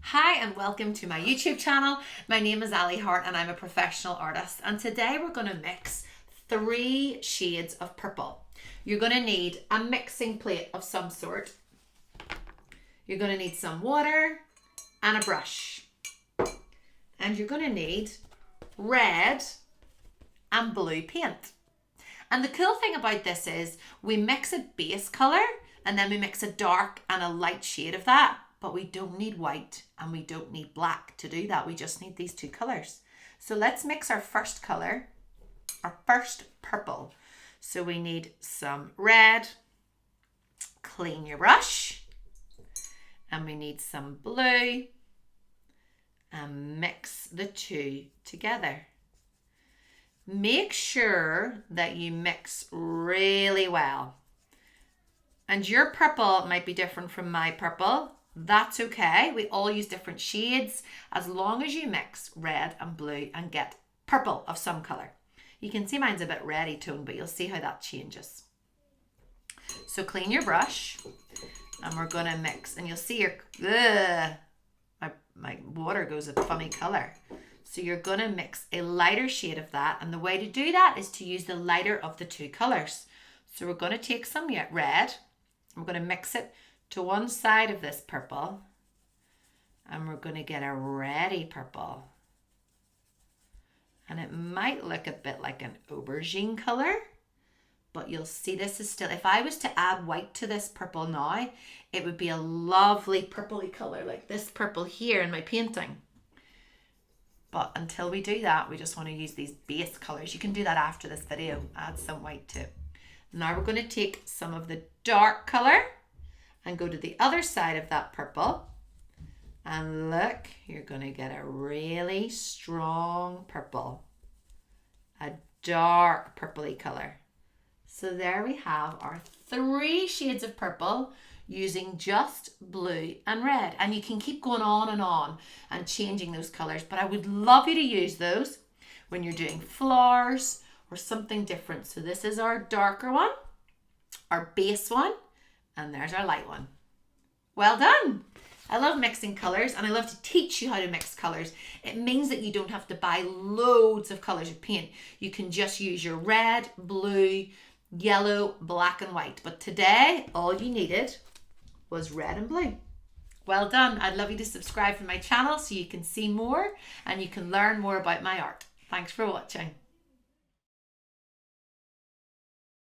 Hi and welcome to my YouTube channel. My name is Ali Hart and I'm a professional artist, and today we're going to mix 3 shades of purple. You're going to need a mixing plate of some sort. You're going to need some water and a brush. And you're going to need red and blue paint. And the cool thing about this is we mix a base colour and then we mix a dark and a light shade of that. But we don't need white and we don't need black to do that. We just need these 2 colours. So let's mix our first colour, our first purple. So we need some red, clean your brush, and we need some blue, and mix the 2 together. Make sure that you mix really well. And your purple might be different from my purple. That's okay. We all use different shades as long as you mix red and blue and get purple of some colour. You can see mine's a bit reddy tone, but you'll see how that changes. So clean your brush and we're going to mix, and you'll see my water goes a funny colour. So you're going to mix a lighter shade of that, and the way to do that is to use the lighter of the 2 colours. So we're going to take some red, we're going to mix it to one side of this purple, and we're going to get a reddy purple, and it might look a bit like an aubergine colour, but you'll see this is still, if I was to add white to this purple now, it would be a lovely purpley colour like this purple here in my painting. But until we do that, we just want to use these base colours. You can do that after this video, add some white to it. Now we're going to take some of the dark colour and go to the other side of that purple, and look, you're going to get a really strong purple, a dark purpley colour. So there we have our 3 shades of purple using just blue and red, and you can keep going on and changing those colours, but I would love you to use those when you're doing flowers or something different. So this is our darker one, our base one, and there's our light one. Well done. I love mixing colours, and I love to teach you how to mix colours. It means that you don't have to buy loads of colours of paint. You can just use your red, blue, yellow, black and white. But today, all you needed was red and blue. Well done. I'd love you to subscribe to my channel so you can see more and you can learn more about my art. Thanks for watching.